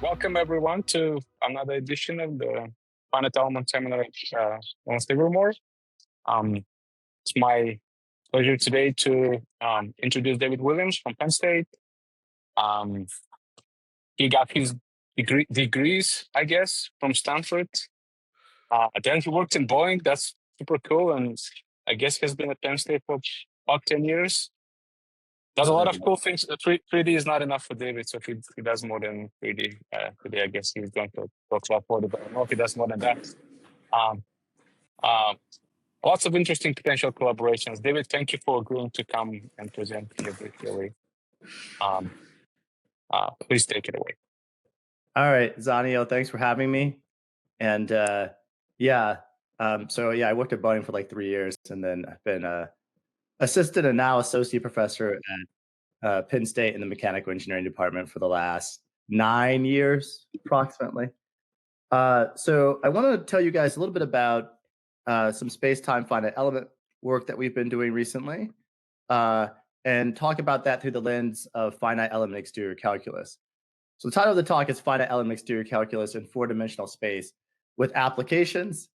Welcome everyone to another edition of the Finite Element Seminar Wednesday Rumor. It's my pleasure today to introduce David Williams from Penn State. He got his degrees, I guess, from Stanford. Then he worked in Boeing. That's super cool, and I guess he's been at Penn State for about 10 years. Does a lot of cool things. 3D is not enough for David, so he does more than 3D. Today, I guess he's going to talk about 4D, but I don't know if he does more than that. Um, Lots of interesting potential collaborations. David, thank you for agreeing to come and present here virtually. Please take it away. All right, Zanio, thanks for having me. And so I worked at Boeing for like 3 years, and then I've been assistant and now associate professor at Penn State in the mechanical engineering department for the last 9 years, approximately. So I want to tell you guys a little bit about some space-time finite element work that we've been doing recently, and talk about that through the lens of finite element exterior calculus. So the title of the talk is Finite Element Exterior Calculus in Four-Dimensional Space with Applications.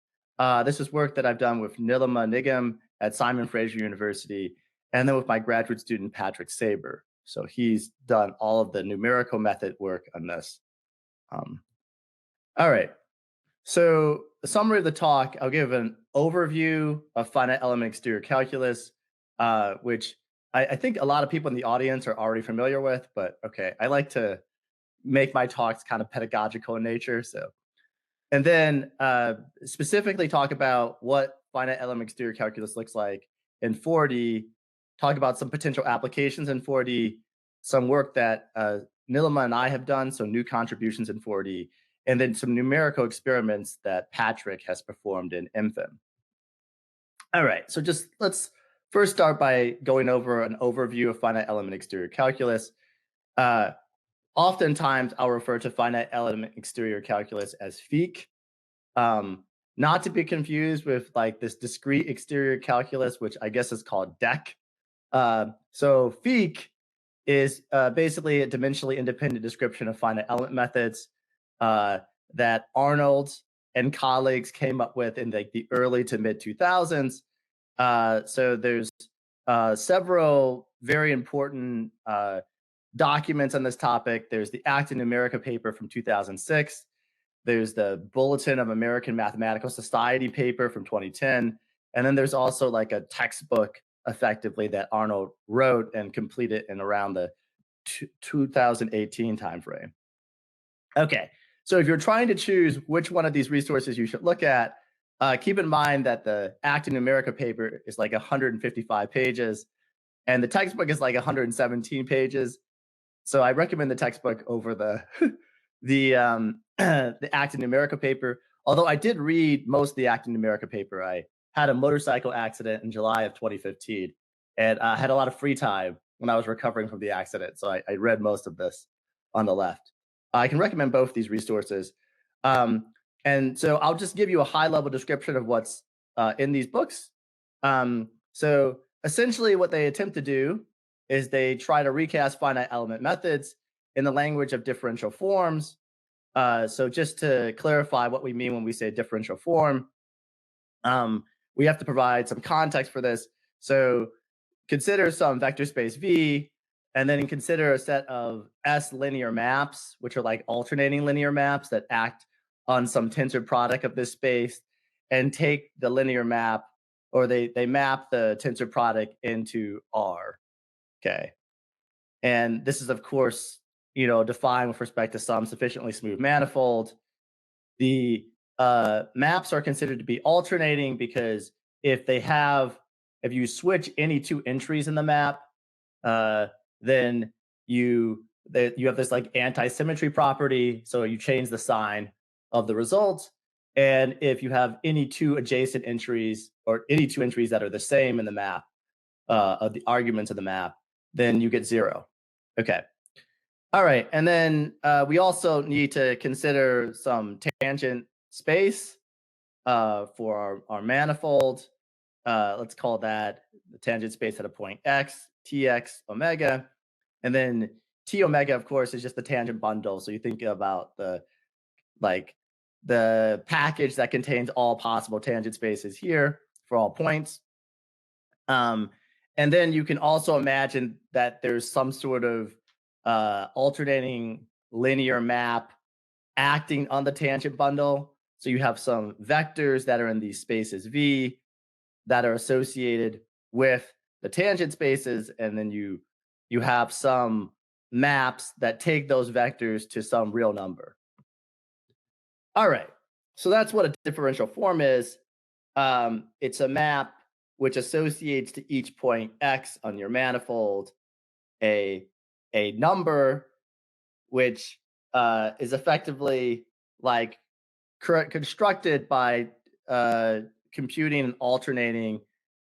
This is work that I've done with Nilima Nigam at Simon Fraser University, and then with my graduate student, Patrick Saber. So he's done all of the numerical method work on this. All right. So the summary of the talk, I'll give an overview of finite element exterior calculus, which I think a lot of people in the audience are already familiar with, but okay, I like to make my talks kind of pedagogical in nature. And then specifically talk about what finite element exterior calculus looks like in 4D, talk about some potential applications in 4D, some work that Nilima and I have done, so new contributions in 4D, and then some numerical experiments that Patrick has performed in FEM. All right, so just let's first start by going over an overview of finite element exterior calculus. Oftentimes, I'll refer to finite element exterior calculus as FEEC, not to be confused with like this discrete exterior calculus, which I guess is called DEC. So FEEC is basically a dimensionally independent description of finite element methods that Arnold and colleagues came up with in like the early to mid 2000s. So there's several very important documents on this topic. There's the Acta Numerica paper from 2006. There's the Bulletin of American Mathematical Society paper from 2010. And then there's also like a textbook effectively that Arnold wrote and completed in around the 2018 timeframe. Okay, so if you're trying to choose which one of these resources you should look at, keep in mind that the Acta Numerica paper is like 155 pages and the textbook is like 117 pages. So I recommend the textbook over the the Acta Numerica paper. Although I did read most of the Acta Numerica paper. I had a motorcycle accident in July of 2015, and I had a lot of free time when I was recovering from the accident. So I read most of this on the left. I can recommend both these resources. And so I'll just give you a high-level description of what's in these books. So essentially what they attempt to do is they try to recast finite element methods in the language of differential forms. So just to clarify what we mean when we say differential form, we have to provide some context for this. So consider some vector space V, and then consider a set of S linear maps, which are like alternating linear maps that act on some tensor product of this space, and take the linear map, or they map the tensor product into R. Okay. And this is, of course, defined with respect to some sufficiently smooth manifold. The maps are considered to be alternating because if you switch any two entries in the map, then you have this like anti-symmetry property. So you change the sign of the result. And if you have any two adjacent entries or any two entries that are the same in the map, of the arguments of the map, then you get 0. Okay. All right. And then we also need to consider some tangent space for our manifold. Let's call that the tangent space at a point x, tx, omega. And then T omega, of course, is just the tangent bundle. So you think about the package that contains all possible tangent spaces here for all points. And then you can also imagine that there's some sort of alternating linear map acting on the tangent bundle. So you have some vectors that are in these spaces V that are associated with the tangent spaces, and then you have some maps that take those vectors to some real number. All right, so that's what a differential form is. It's a map which associates to each point X on your manifold a number which is effectively like constructed by computing an alternating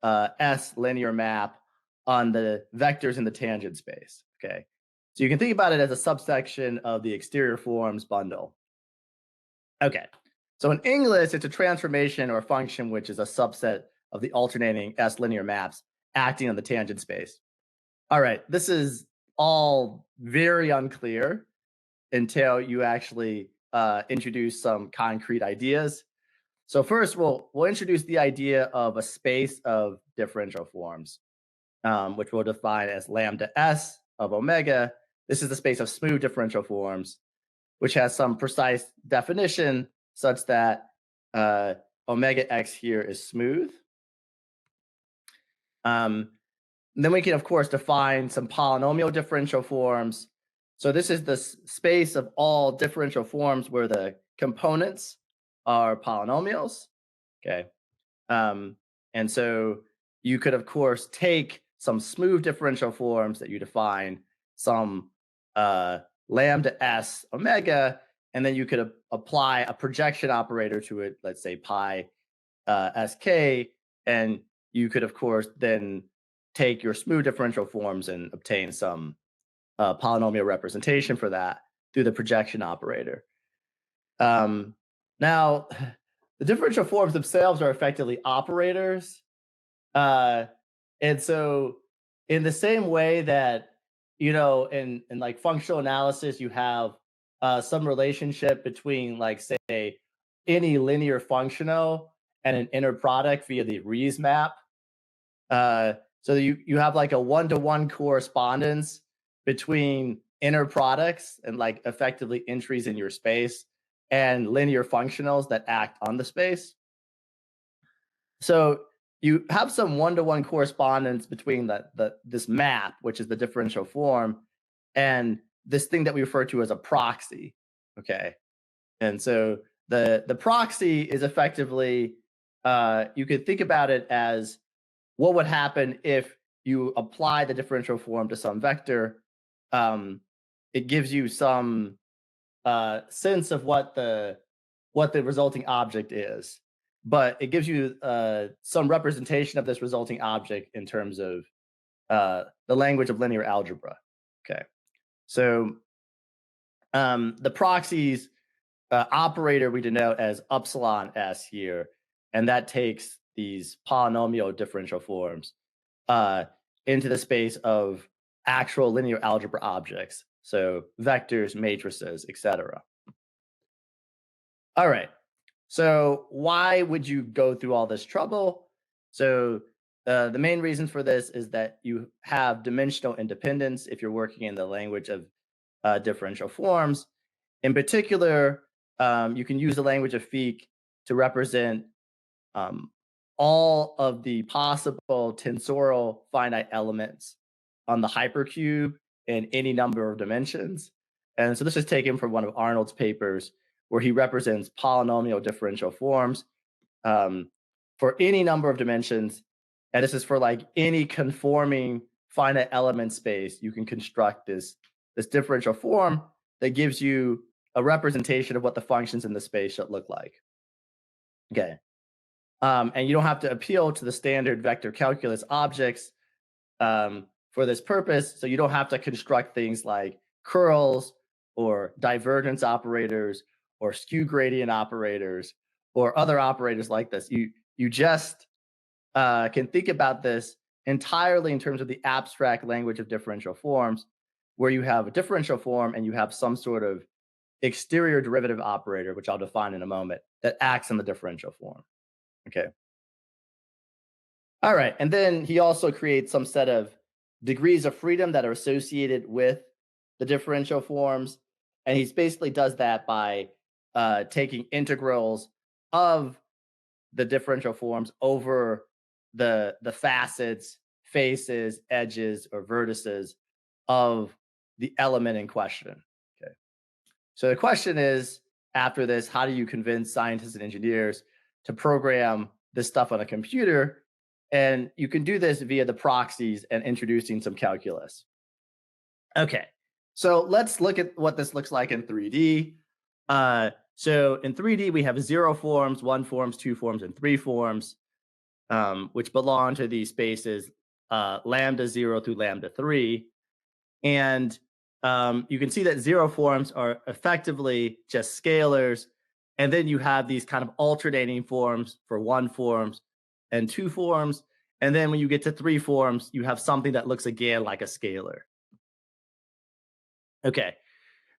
S linear map on the vectors in the tangent space. Okay, so you can think about it as a subsection of the exterior forms bundle. Okay, so in English, it's a transformation or a function which is a subset of the alternating S linear maps acting on the tangent space. All right, this is all very unclear until you actually introduce some concrete ideas. So first, we'll introduce the idea of a space of differential forms, which we'll define as lambda s of omega. This is the space of smooth differential forms, which has some precise definition such that omega x here is smooth. Then we can, of course, define some polynomial differential forms. So this is the space of all differential forms where the components are polynomials. Okay. And so you could, of course, take some smooth differential forms that you define, some lambda s omega, and then you could apply a projection operator to it, let's say pi sk, and you could, of course, then take your smooth differential forms and obtain some polynomial representation for that through the projection operator. Now, the differential forms themselves are effectively operators. And so in the same way that, in like functional analysis, you have some relationship between, like, say, any linear functional and an inner product via the Rees map. So you have like a one-to-one correspondence between inner products and like effectively entries in your space and linear functionals that act on the space. So you have some one-to-one correspondence between this map, which is the differential form, and this thing that we refer to as a proxy. Okay. And so the proxy is effectively, you could think about it as what would happen if you apply the differential form to some vector. It gives you some sense of what the resulting object is, but it gives you some representation of this resulting object in terms of the language of linear algebra. Okay, so the proxies operator we denote as epsilon s here, and that takes these polynomial differential forms into the space of actual linear algebra objects, so vectors, matrices, etc. All right, so why would you go through all this trouble? So the main reason for this is that you have dimensional independence if you're working in the language of differential forms. In particular, you can use the language of FEEC to represent all of the possible tensorial finite elements on the hypercube in any number of dimensions. And so this is taken from one of Arnold's papers where he represents polynomial differential forms for any number of dimensions. And this is for like any conforming finite element space. You can construct this differential form that gives you a representation of what the functions in the space should look like. Okay. And you don't have to appeal to the standard vector calculus objects for this purpose. So you don't have to construct things like curls or divergence operators or skew gradient operators or other operators like this. You just can think about this entirely in terms of the abstract language of differential forms, where you have a differential form and you have some sort of exterior derivative operator, which I'll define in a moment, that acts in the differential form. Okay. All right. And then he also creates some set of degrees of freedom that are associated with the differential forms. And he basically does that by taking integrals of the differential forms over the facets, faces, edges, or vertices of the element in question. Okay. So the question is, after this, how do you convince scientists and engineers to program this stuff on a computer? And you can do this via the proxies and introducing some calculus. Okay, so let's look at what this looks like in 3D. So in 3D, we have 0 forms, 1 forms, 2 forms, and 3 forms, which belong to these spaces lambda 0 through lambda 3. And you can see that 0 forms are effectively just scalars. And then you have these kind of alternating forms for 1 forms and 2 forms. And then when you get to 3 forms, you have something that looks again like a scalar. Okay,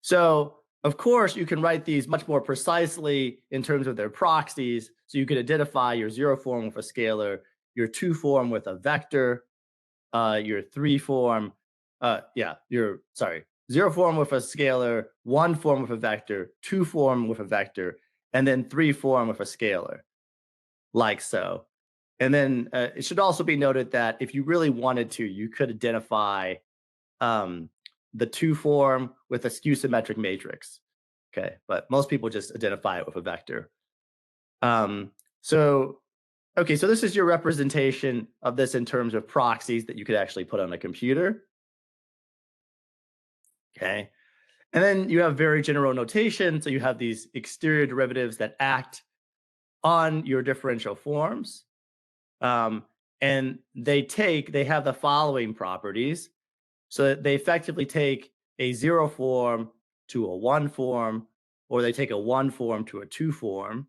so of course you can write these much more precisely in terms of their proxies. So you can identify your 0 form with a scalar, your 2 form with a vector, your 3 form, 0 form with a scalar, 1 form with a vector, 2 form with a vector, and then 3 form with a scalar, like so. And then it should also be noted that if you really wanted to, you could identify the 2 form with a skew symmetric matrix. Okay, but most people just identify it with a vector. So this is your representation of this in terms of proxies that you could actually put on a computer. Okay, and then you have very general notation. So you have these exterior derivatives that act on your differential forms. And they have the following properties. So they effectively take a 0 form to a 1 form, or they take a 1 form to a 2 form.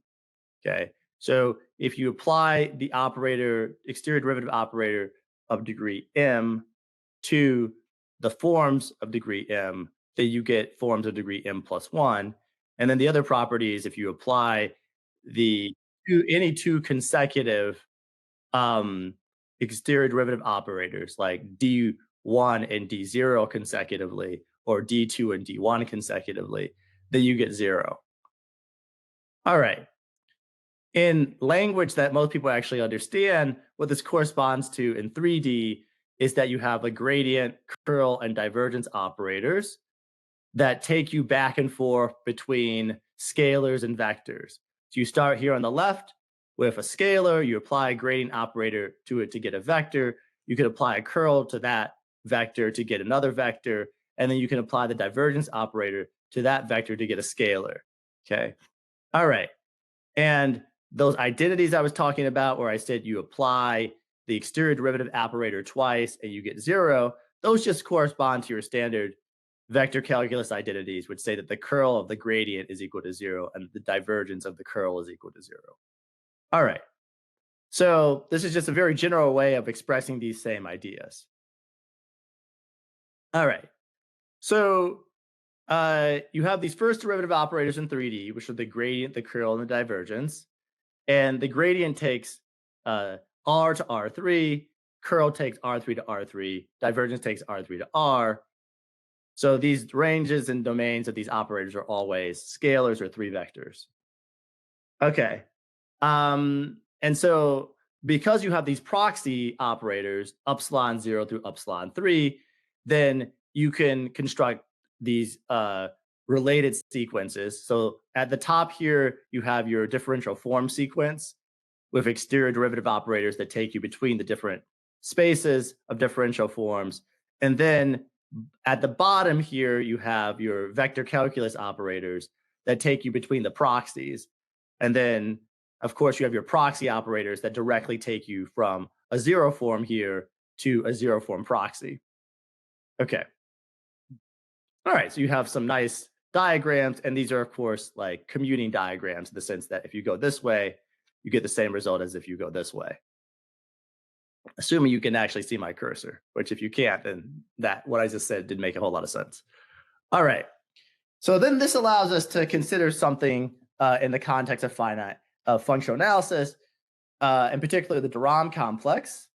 Okay. So if you apply the exterior derivative operator of degree m to the forms of degree m, then you get forms of degree m plus 1. And then the other property is if you apply any two consecutive exterior derivative operators like d1 and d0 consecutively, or d2 and d1 consecutively, then you get 0. All right. In language that most people actually understand, what this corresponds to in 3D is that you have a gradient, curl, and divergence operators that take you back and forth between scalars and vectors. So you start here on the left with a scalar, you apply a gradient operator to it to get a vector. You could apply a curl to that vector to get another vector, and then you can apply the divergence operator to that vector to get a scalar. Okay. All right. And those identities I was talking about, where I said you apply the exterior derivative operator twice and you get 0, those just correspond to your standard vector calculus identities, which say that the curl of the gradient is equal to 0 and the divergence of the curl is equal to 0. All right. So this is just a very general way of expressing these same ideas. All right. So you have these first derivative operators in 3D, which are the gradient, the curl, and the divergence. And the gradient takes R to R3, curl takes R3 to R3, divergence takes R3 to R. So these ranges and domains of these operators are always scalars or 3 vectors. Okay. And so because you have these proxy operators, upsilon 0 through upsilon 3, then you can construct these related sequences. So at the top here, you have your differential form sequence with exterior derivative operators that take you between the different spaces of differential forms. And then at the bottom here, you have your vector calculus operators that take you between the proxies. And then, of course, you have your proxy operators that directly take you from a 0 form here to a 0 form proxy. Okay. All right, so you have some nice diagrams, and these are, of course, like commuting diagrams in the sense that if you go this way, you get the same result as if you go this way. assuming you can actually see my cursor, which if you can't, then what I just said didn't make a whole lot of sense. All right. So then this allows us to consider something in the context of finite functional analysis, in particular the de Rham complex.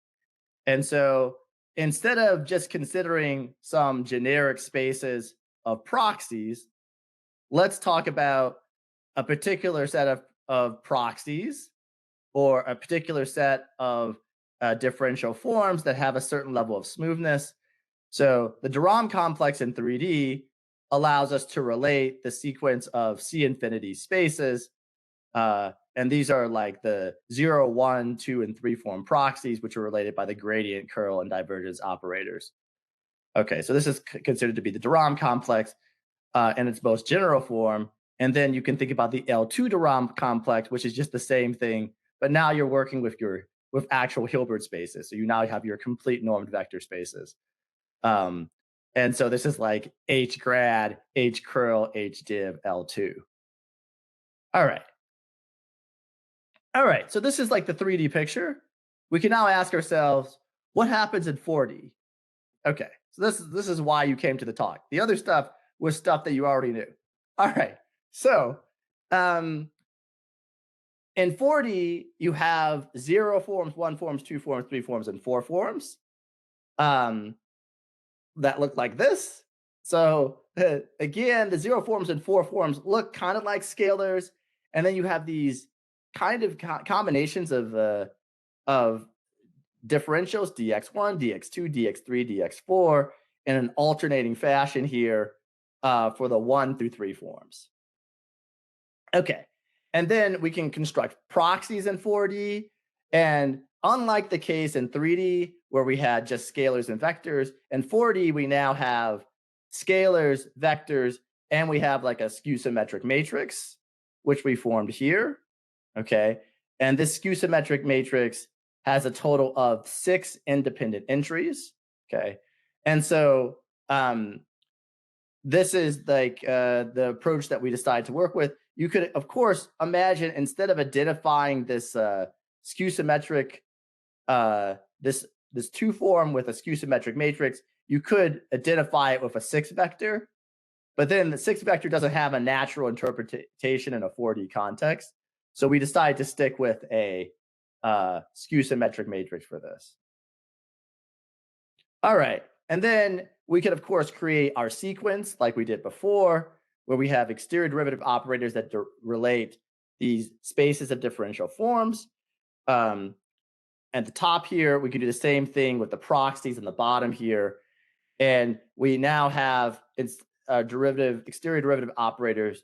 And so instead of just considering some generic spaces of proxies, let's talk about a particular set of proxies or a particular set of differential forms that have a certain level of smoothness. So the de Rham complex in 3D allows us to relate the sequence of C infinity spaces. And these are like the 0, 1, 2, and 3 form proxies, which are related by the gradient, curl, and divergence operators. Okay, so this is considered to be the de Rham complex in its most general form. And then you can think about the L2 de Rham complex, which is just the same thing, but now you're working with actual Hilbert spaces. So you now have your complete normed vector spaces. And so this is like H grad, H curl, H div, L2. All right. All right. So this is like the 3D picture. We can now ask ourselves, what happens in 4D? Okay. So this is why you came to the talk. The other stuff was stuff that you already knew. All right. So in 4D, you have 0 forms, 1 forms, 2 forms, 3 forms, and 4 forms. That look like this. So again, the 0 forms and 4 forms look kind of like scalars, and then you have these kind of combinations of differentials, dx1, dx2, dx3, dx4, in an alternating fashion here for the 1 through 3 forms. Okay, and then we can construct proxies in 4D, and unlike the case in 3D, where we had just scalars and vectors, in 4D, we now have scalars, vectors, and we have like a skew symmetric matrix, which we formed here. Okay, and this skew symmetric matrix has a total of 6 independent entries. Okay, and so this is like the approach that we decided to work with. You could, of course, imagine instead of identifying this skew symmetric, this 2 form with a skew symmetric matrix, you could identify it with a 6 vector, but then the 6 vector doesn't have a natural interpretation in a 4D context. So we decided to stick with a skew symmetric matrix for this. All right. And then we could, of course, create our sequence like we did before, where we have exterior derivative operators that relate these spaces of differential forms. At the top here, we can do the same thing with the proxies in the bottom here. And we now have exterior derivative operators,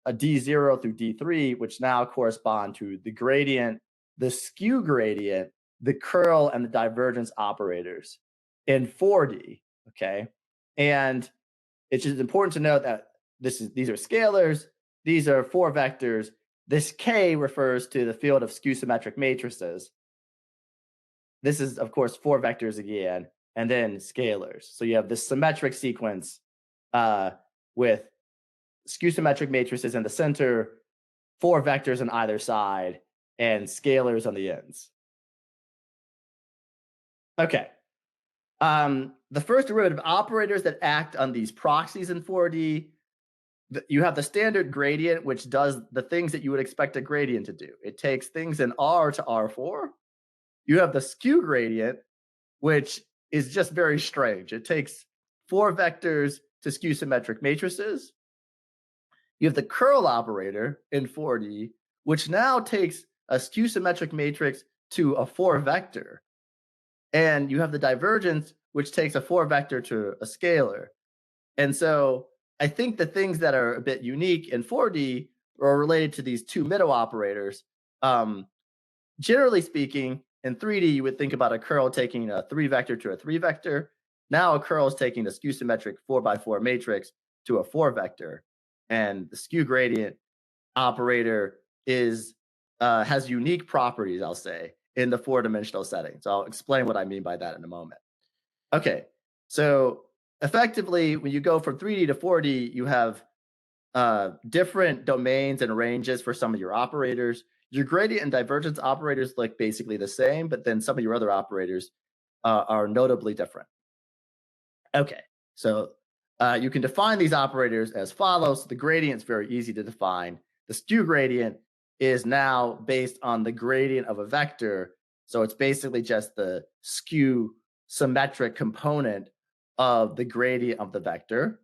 a D0 through D3, which now correspond to the gradient, the skew gradient, the curl, and the divergence operators in 4D. Okay. And it's just important to note that these are scalars, these are 4 vectors. This K refers to the field of skew symmetric matrices. This is, of course, 4 vectors again, and then scalars. So you have this symmetric sequence with skew symmetric matrices in the center, 4 vectors on either side, and scalars on the ends. Okay. The first derivative operators that act on these proxies in 4D, you have the standard gradient, which does the things that you would expect a gradient to do. It takes things in R to R4. You have the skew gradient, which is just very strange. It takes 4 vectors to skew symmetric matrices. You have the curl operator in 4D, which now takes a skew symmetric matrix to a 4 vector. And you have the divergence, which takes a 4 vector to a scalar. And so I think the things that are a bit unique in 4D are related to these 2 middle operators. Generally speaking, in 3D, you would think about a curl taking a 3 vector to a 3 vector. Now a curl is taking a skew symmetric 4x4 matrix to a 4 vector. And the skew gradient operator has unique properties, I'll say, in the 4-dimensional setting. So I'll explain what I mean by that in a moment. Okay, so effectively, when you go from 3D to 4D, you have different domains and ranges for some of your operators. your gradient and divergence operators look basically the same, but then some of your other operators are notably different. Okay, so you can define these operators as follows. The gradient is very easy to define. The skew gradient is now based on the gradient of a vector. So it's basically just the skew symmetric component of the gradient of the vector.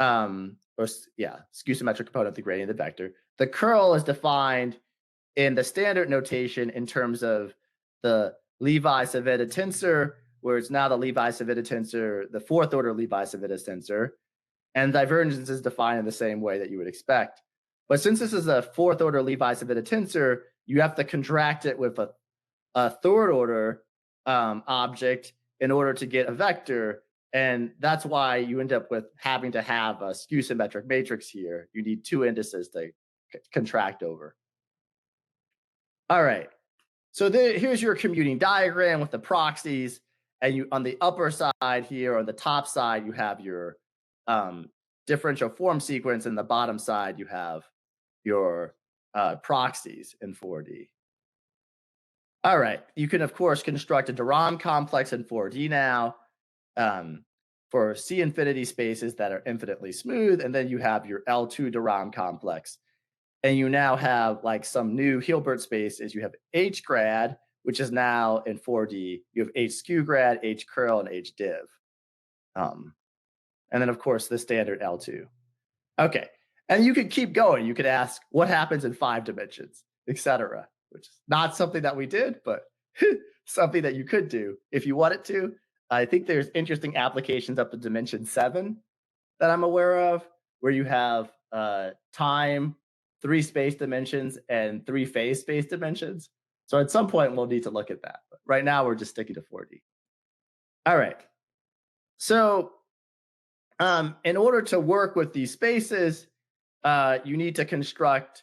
Skew symmetric component of the gradient of the vector. The curl is defined in the standard notation in terms of the Levi-Civita tensor, where it's now the Levi-Civita tensor, the fourth order Levi-Civita tensor, and divergence is defined in the same way that you would expect. But since this is a fourth order Levi-Civita tensor, you have to contract it with a third order object in order to get a vector. And that's why you end up with having to have a skew symmetric matrix here. You need two indices to contract over. All right. So here's your commuting diagram with the proxies. And you on the upper side here, on the top side, you have your differential form sequence. And the bottom side, you have your proxies in 4D. All right. You can, of course, construct a de Rham complex in 4D now for C infinity spaces that are infinitely smooth. And then you have your L2 de Rham complex. And you now have like some new Hilbert spaces. You have H grad, which is now in 4D. You have H skew grad, H curl, and H div. And then, of course, the standard L2. Okay. And you could keep going. You could ask what happens in 5 dimensions, etc., which is not something that we did, but something that you could do if you wanted to. I think there's interesting applications up to dimension 7 that I'm aware of, where you have time, 3 space dimensions, and 3 phase space dimensions. So at some point, we'll need to look at that. But right now, we're just sticking to 4D. All right. So in order to work with these spaces, you need to construct,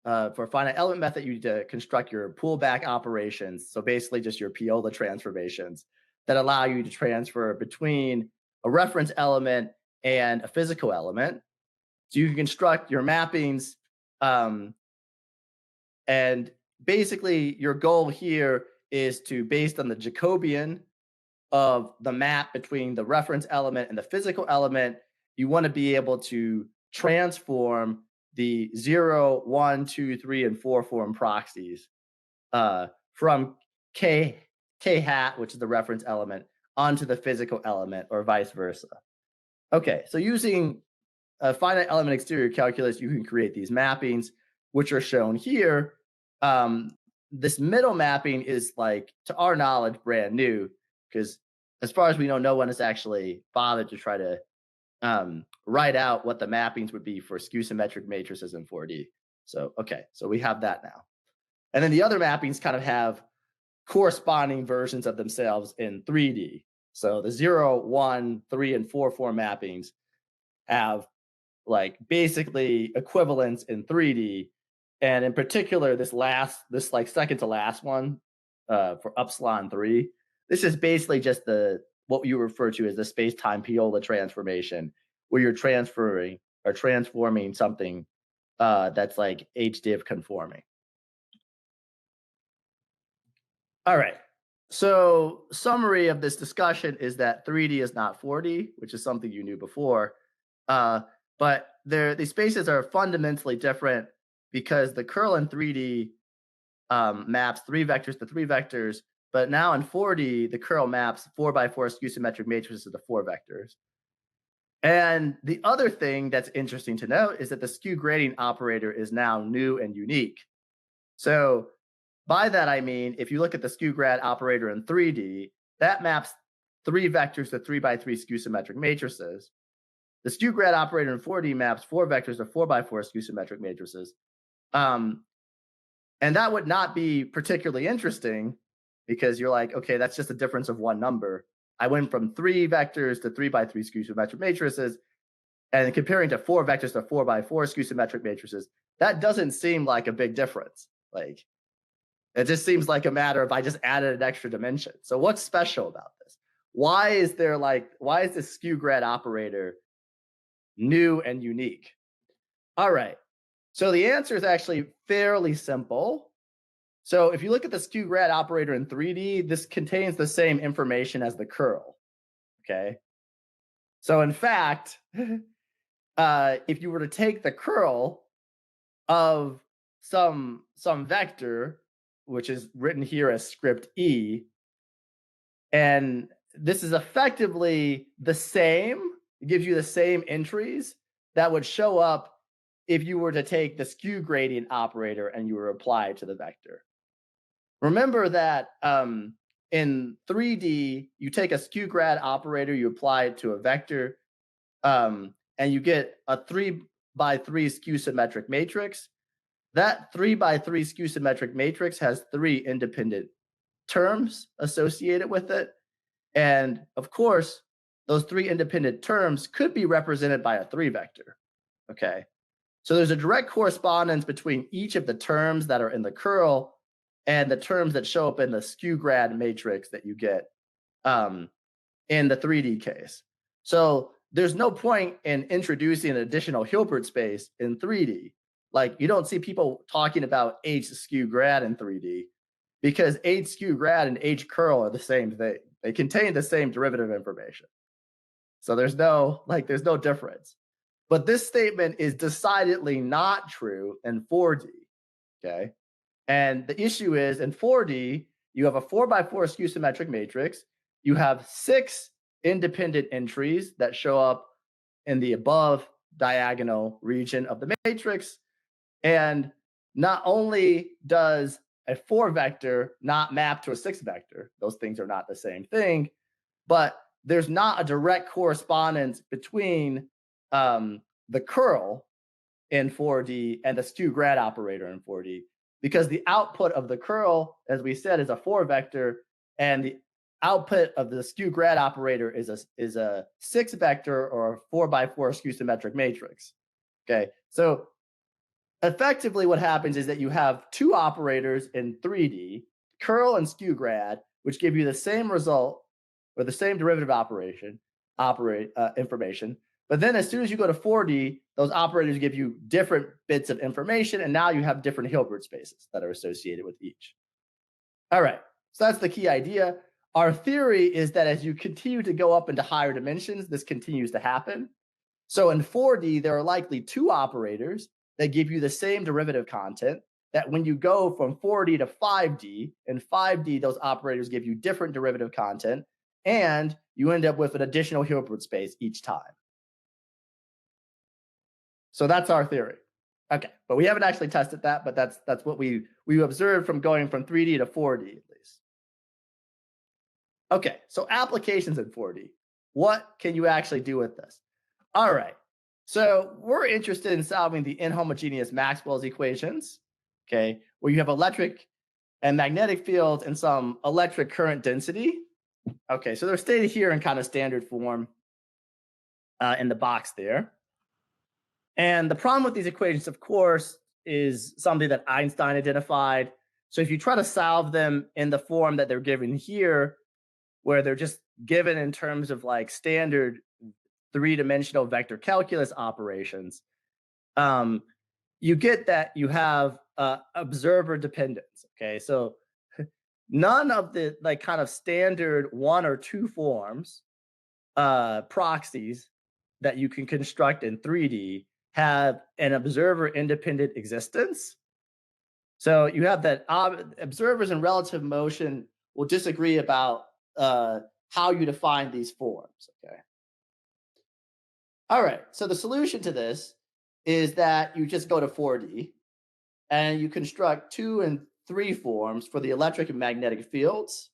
for finite element method, you need to construct your pullback operations. So basically just your Piola transformations that allow you to transfer between a reference element and a physical element. So you can construct your mappings. And basically your goal here is to, based on the Jacobian of the map between the reference element and the physical element, you want to be able to transform the 0, 1, 2, 3, and 4 form proxies from K hat, which is the reference element, onto the physical element, or vice versa. Okay, so using a finite element exterior calculus, you can create these mappings, which are shown here. This middle mapping is, like, to our knowledge, brand new, because as far as we know, no one has actually bothered to try to write out what the mappings would be for skew symmetric matrices in 4D. So, okay, so we have that now. And then the other mappings kind of have corresponding versions of themselves in 3D. So the 0, 1, 3, and 4 form mappings have, like, basically equivalents in 3D. And in particular, this like second to last one for upsilon 3, this is basically just what you refer to as the space-time Piola transformation, where you're transforming something that's like H-div conforming. All right. So summary of this discussion is that 3D is not 4D, which is something you knew before. But these spaces are fundamentally different because the curl in 3D maps 3 vectors to 3 vectors. But now in 4D, the curl maps 4x4 skew symmetric matrices to 4 vectors. And the other thing that's interesting to note is that the skew gradient operator is now new and unique. So by that, I mean, if you look at the skew grad operator in 3D, that maps 3 vectors to 3x3 skew symmetric matrices. The skew grad operator in 4D maps 4 vectors to 4x4 skew symmetric matrices. And that would not be particularly interesting because you're like, okay, that's just a difference of one number. I went from 3 vectors to 3x3 skew symmetric matrices, and comparing to 4 vectors to 4x4 skew symmetric matrices, that doesn't seem like a big difference. Like, it just seems like a matter of I just added an extra dimension. So what's special about this? Why is this skew grad operator new and unique? All right. So the answer is actually fairly simple. So if you look at the skew grad operator in 3D, this contains the same information as the curl. Okay. So in fact, if you were to take the curl of some vector, which is written here as script E, and this is effectively the same, it gives you the same entries that would show up if you were to take the skew gradient operator and you were apply it to the vector. Remember that in 3D, you take a skew grad operator, you apply it to a vector, and you get a 3x3 skew symmetric matrix. That 3x3 skew symmetric matrix has 3 independent terms associated with it. And of course, those 3 independent terms could be represented by a 3 vector. Okay. So there's a direct correspondence between each of the terms that are in the curl and the terms that show up in the skew grad matrix that you get in the 3D case. So there's no point in introducing an additional Hilbert space in 3D. Like you don't see people talking about H skew grad in 3D because H skew grad and H curl are the same thing. They contain the same derivative information. So there's no difference. But this statement is decidedly not true in 4D. Okay. And the issue is in 4D, you have a 4x4 skew symmetric matrix. You have 6 independent entries that show up in the above diagonal region of the matrix. And not only does a 4 vector not map to a 6 vector, those things are not the same thing, but there's not a direct correspondence between the curl in 4D and the skew grad operator in 4D, because the output of the curl, as we said, is a 4 vector, and the output of the skew grad operator is a 6 vector or a 4x4 skew symmetric matrix. Okay, so effectively what happens is that you have 2 operators in 3D, curl and skew grad, which give you the same result or the same derivative information. But then as soon as you go to 4D, those operators give you different bits of information, and now you have different Hilbert spaces that are associated with each. All right, so that's the key idea. Our theory is that as you continue to go up into higher dimensions, this continues to happen. So in 4D, there are likely 2 operators that give you the same derivative content, that when you go from 4D to 5D, in 5D, those operators give you different derivative content, and you end up with an additional Hilbert space each time. So that's our theory. Okay, but we haven't actually tested that, but that's what we observed from going from 3D to 4D at least. Okay, so applications in 4D. What can you actually do with this? All right, so we're interested in solving the inhomogeneous Maxwell's equations, okay, where you have electric and magnetic fields and some electric current density. Okay, so they're stated here in kind of standard form in the box there. And the problem with these equations, of course, is something that Einstein identified. So if you try to solve them in the form that they're given here, where they're just given in terms of like standard 3-dimensional vector calculus operations, you get that you have observer dependence. Okay, so none of the like kind of standard 1 or 2 forms, proxies that you can construct in 3D have an observer independent existence. So you have that observers in relative motion will disagree about how you define these forms. Okay. All right. So the solution to this is that you just go to 4D and you construct 2 and 3 forms for the electric and magnetic fields.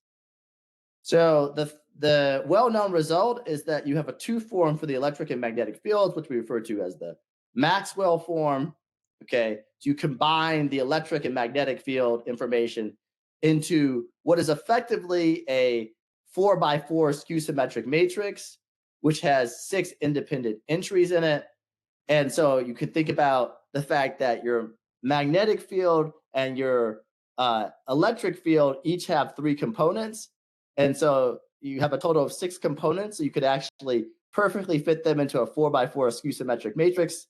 So the well-known result is that you have a 2 form for the electric and magnetic fields, which we refer to as the Maxwell form. Okay, so you combine the electric and magnetic field information into what is effectively a 4x4 skew symmetric matrix, which has 6 independent entries in it. And so you could think about the fact that your magnetic field and your electric field each have 3 components. And so you have a total of 6 components. So you could actually perfectly fit them into a 4x4 skew symmetric matrix.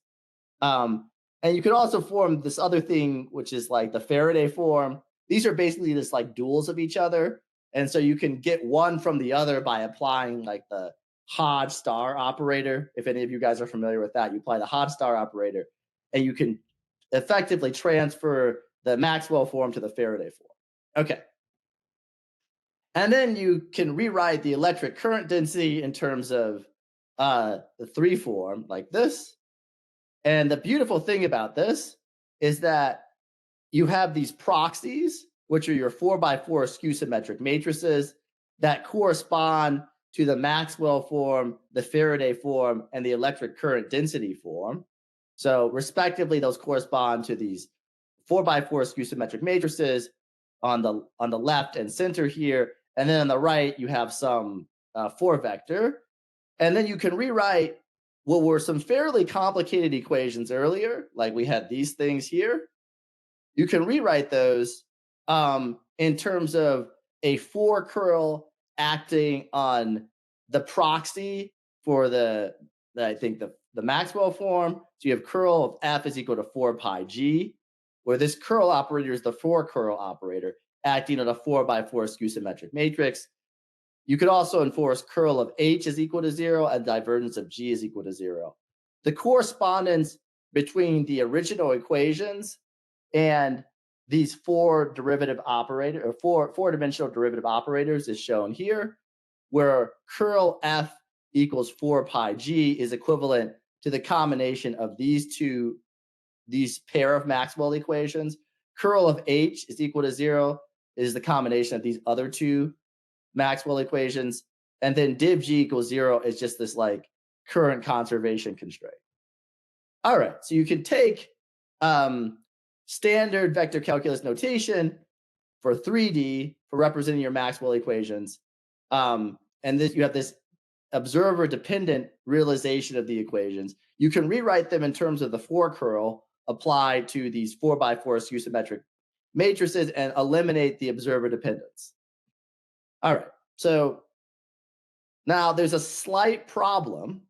And you could also form this other thing, which is like the Faraday form. These are basically just like duals of each other. And so you can get one from the other by applying like the Hodge star operator. If any of you guys are familiar with that, you apply the Hodge star operator and you can effectively transfer the Maxwell form to the Faraday form. Okay. And then you can rewrite the electric current density in terms of the 3 form like this. And the beautiful thing about this is that you have these proxies, which are your 4x4 skew symmetric matrices that correspond to the Maxwell form, the Faraday form, and the electric current density form. So respectively, those correspond to these 4x4 skew symmetric matrices on the left and center here. And then on the right, you have some 4 vector. And then you can rewrite what were some fairly complicated equations earlier, like we had these things here. You can rewrite those in terms of a 4 curl acting on the proxy for the Maxwell form. So you have curl of f is equal to 4 pi g, where this curl operator is the 4 curl operator acting on a 4x4 skew symmetric matrix. You could also enforce curl of h is equal to 0 and divergence of g is equal to 0. The correspondence between the original equations and these 4 derivative operator or 4-dimensional derivative operators is shown here, where curl f equals 4 pi g is equivalent to the combination of these pair of Maxwell equations. Curl of h is equal to 0 is the combination of these other 2 Maxwell equations. And then div g equals 0 is just this like current conservation constraint. All right, so you can take standard vector calculus notation for 3D for representing your Maxwell equations. And this, you have this observer dependent realization of the equations. You can rewrite them in terms of the 4 curl applied to these 4x4 skew symmetric matrices and eliminate the observer dependence. All right, so now there's a slight problem,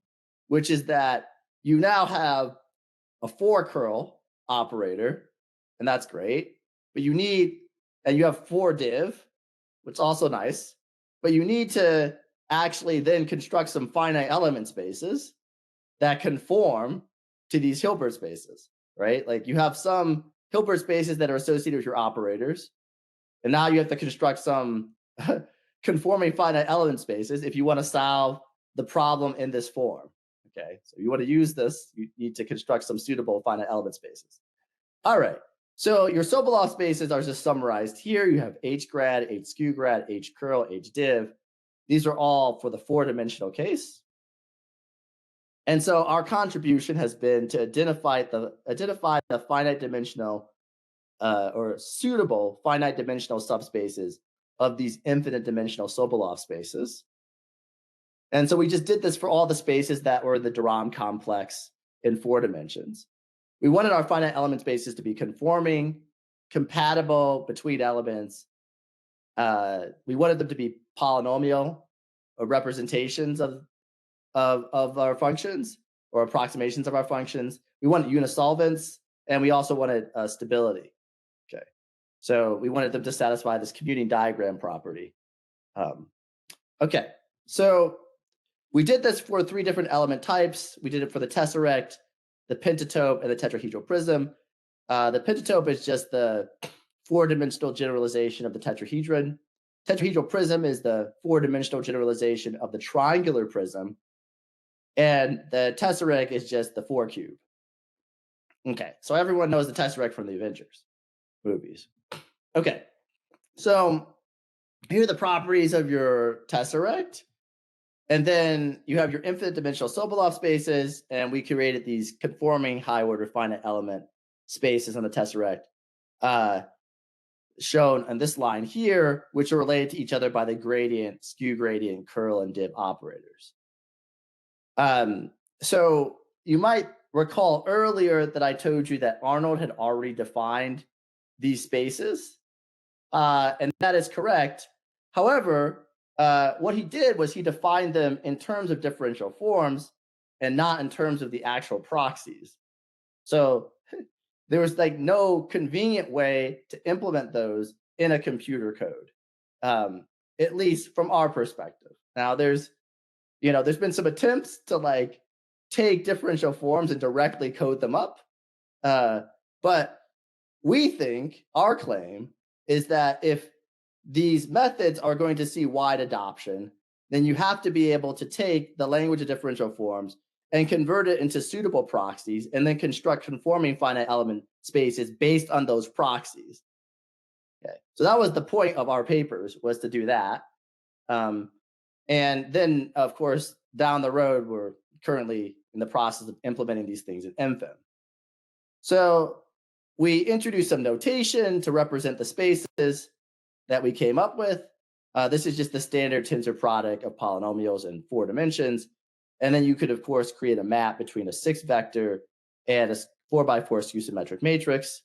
which is that you now have a 4 curl operator, and that's great, but you have 4 div, which is also nice, but you need to actually then construct some finite element spaces that conform to these Hilbert spaces, right? Like you have some Hilbert spaces that are associated with your operators, and now you have to construct some conforming finite element spaces if you want to solve the problem in this form. Okay, so if you want to use this, you need to construct some suitable finite element spaces. All right, so your Sobolev spaces are just summarized here. You have H grad, H skew grad, H curl, H div. These are all for the 4-dimensional case. And so our contribution has been to identify the finite dimensional or suitable finite dimensional subspaces of these infinite dimensional Sobolev spaces. And so we just did this for all the spaces that were in the de Rham complex in 4 dimensions. We wanted our finite element spaces to be conforming, compatible between elements. We wanted them to be polynomial representations of our functions or approximations of our functions. We wanted unisolvents, and we also wanted stability. Okay, so we wanted them to satisfy this commuting diagram property. Okay, so we did this for 3 different element types. We did it for the tesseract, the pentatope, and the tetrahedral prism. The pentatope is just the 4-dimensional generalization of the tetrahedron. Tetrahedral prism is the 4-dimensional generalization of the triangular prism. And the tesseract is just the 4 cube. Okay, so everyone knows the tesseract from the Avengers movies. Okay, so here are the properties of your tesseract. And then you have your infinite dimensional Sobolev spaces, and we created these conforming high-order finite element spaces on the tesseract, shown on this line here, which are related to each other by the gradient, skew gradient, curl, and div operators. So you might recall earlier that I told you that Arnold had already defined these spaces, and that is correct. However, what he did was he defined them in terms of differential forms and not in terms of the actual proxies. So there was like no convenient way to implement those in a computer code, at least from our perspective. Now, there's been some attempts to like take differential forms and directly code them up, but we think our claim is that if these methods are going to see wide adoption, then you have to be able to take the language of differential forms and convert it into suitable proxies and then construct conforming finite element spaces based on those proxies. Okay, so that was the point of our papers, was to do that. And then, of course, down the road, we're currently in the process of implementing these things in FEM. So we introduced some notation to represent the spaces that we came up with. This is just the standard tensor product of polynomials in 4 dimensions. And then you could, of course, create a map between a 6 vector and a 4x4 skew symmetric matrix.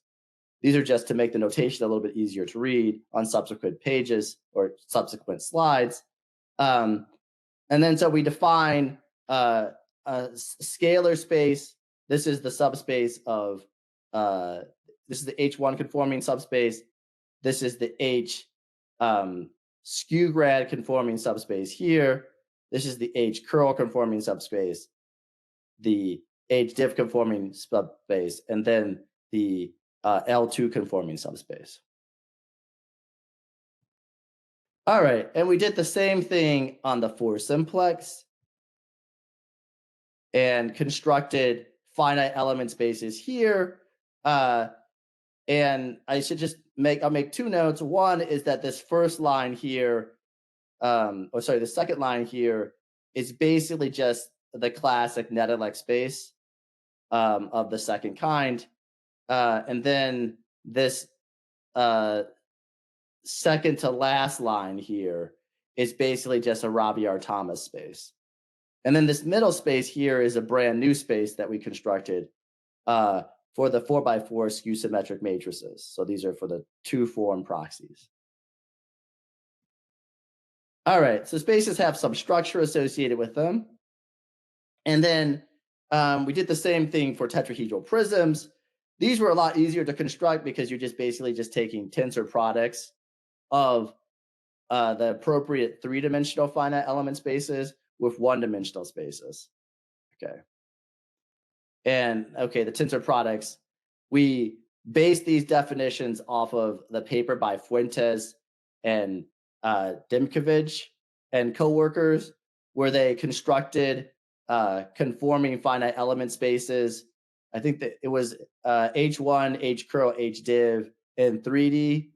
These are just to make the notation a little bit easier to read on subsequent pages or subsequent slides. And then so we define a scalar space. This is the subspace of, this is the H1 conforming subspace. This is the H skew grad conforming subspace here. This is the H curl conforming subspace, the H diff conforming subspace, and then the L2 conforming subspace. All right, and we did the same thing on the 4 simplex and constructed finite element spaces here. And I should just I'll make 2 notes. One is that this first line here, the second line here is basically just the classic Nedelec space of the second kind. And then this second to last line here is basically just a Rabiar-Thomas space. And then this middle space here is a brand new space that we constructed for the 4x4 skew symmetric matrices. So these are for the 2-form proxies. All right, so spaces have some structure associated with them. And then we did the same thing for tetrahedral prisms. These were a lot easier to construct because you're just basically just taking tensor products of the appropriate 3-dimensional finite element spaces with 1-dimensional spaces. Okay. And okay, the tensor products, we based these definitions off of the paper by Fuentes and Dimkovich and co-workers, where they constructed conforming finite element spaces. I think that it was H1, H curl, H div in 3D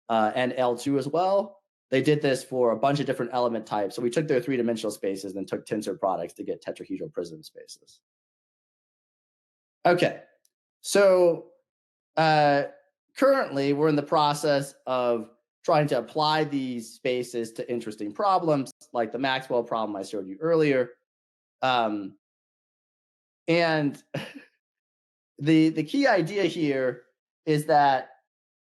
and L2 as well. They did this for a bunch of different element types. So we took their 3-dimensional spaces and then took tensor products to get tetrahedral prism spaces. Okay, so currently we're in the process of trying to apply these spaces to interesting problems, like the Maxwell problem I showed you earlier. And the key idea here is that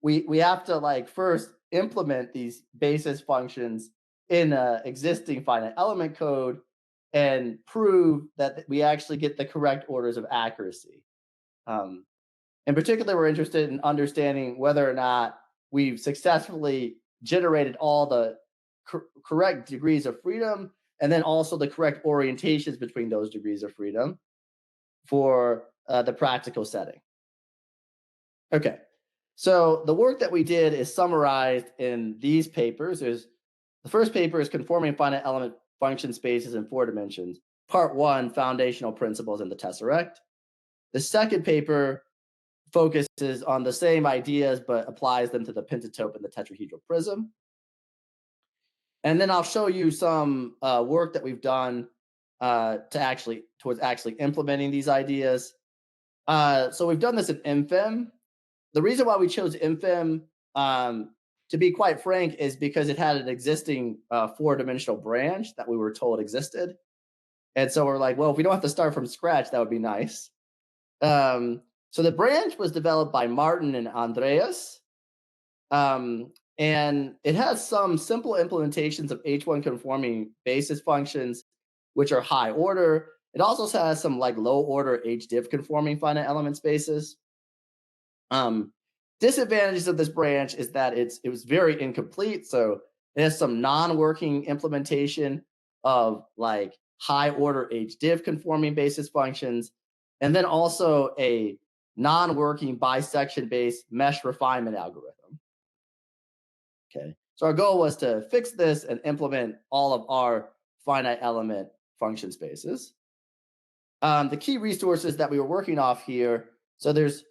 we have to like first implement these basis functions in an existing finite element code and prove that we actually get the correct orders of accuracy. In particular, we're interested in understanding whether or not we've successfully generated all the correct degrees of freedom and then also the correct orientations between those degrees of freedom for the practical setting. Okay, so the work that we did is summarized in these papers. The first paper is Conforming Finite Element Function Spaces in 4 Dimensions, Part 1, Foundational Principles in the Tesseract. The second paper focuses on the same ideas but applies them to the pentatope and the tetrahedral prism. And then I'll show you some work that we've done towards actually implementing these ideas. So we've done this in FEM. The reason why we chose FEM, to be quite frank, is because it had an existing 4-dimensional branch that we were told existed. And so we're like, well, if we don't have to start from scratch, that would be nice. So the branch was developed by Martin and Andreas. And it has some simple implementations of H1 conforming basis functions, which are high order. It also has some like low order H diff conforming finite element spaces. Disadvantages of this branch is that it was very incomplete. So it has some non-working implementation of like high order HDiff conforming basis functions, and then also a non-working bisection based mesh refinement algorithm. Okay, so our goal was to fix this and implement all of our finite element function spaces. The key resources that we were working off here, so there's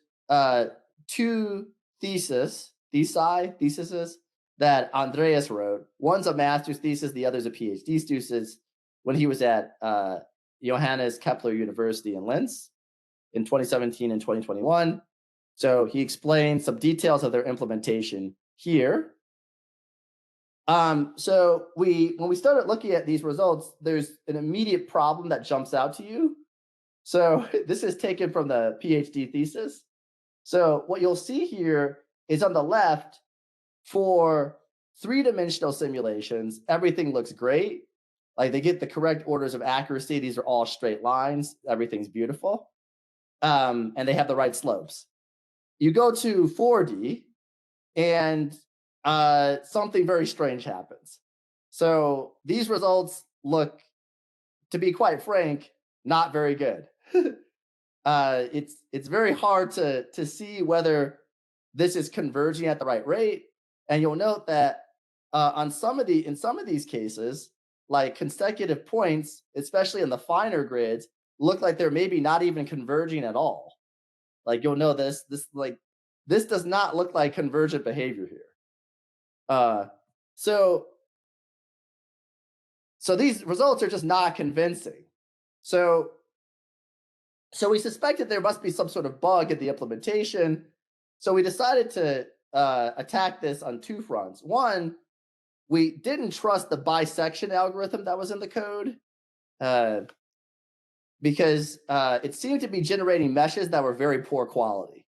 two theses that Andreas wrote. One's a master's thesis, the other's a PhD thesis when he was at Johannes Kepler University in Linz in 2017 and 2021. So he explained some details of their implementation here. So when we started looking at these results, there's an immediate problem that jumps out to you. So this is taken from the PhD thesis. So what you'll see here is on the left, for three-dimensional simulations, everything looks great. Like they get the correct orders of accuracy. These are all straight lines. Everything's beautiful. And they have the right slopes. You go to 4D and something very strange happens. So these results look, to be quite frank, not very good. It's very hard to see whether this is converging at the right rate. And you'll note that in some of these cases, like consecutive points, especially in the finer grids, look like they're maybe not even converging at all. Like you'll know this does not look like convergent behavior here. So these results are just not convincing. So we suspected there must be some sort of bug in the implementation. So we decided to attack this on two fronts. One, we didn't trust the bisection algorithm that was in the code because it seemed to be generating meshes that were very poor quality.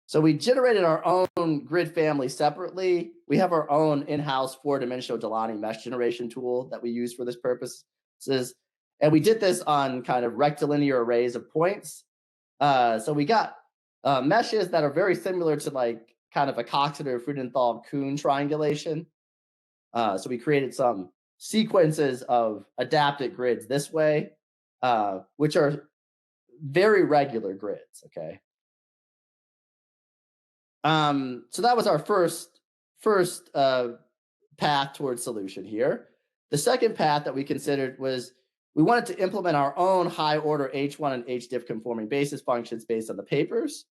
So we generated our own grid family separately. We have our own in-house four-dimensional Delaunay mesh generation tool that we use for this purposes. And we did this on kind of rectilinear arrays of points. So we got meshes that are very similar to like kind of a Coxeter-Freudenthal-Kuhn triangulation. So we created some sequences of adapted grids this way, which are very regular grids, okay? So that was our first path towards solution here. The second path that we considered was we wanted to implement our own high order H1 and HDiff conforming basis functions based on the papers.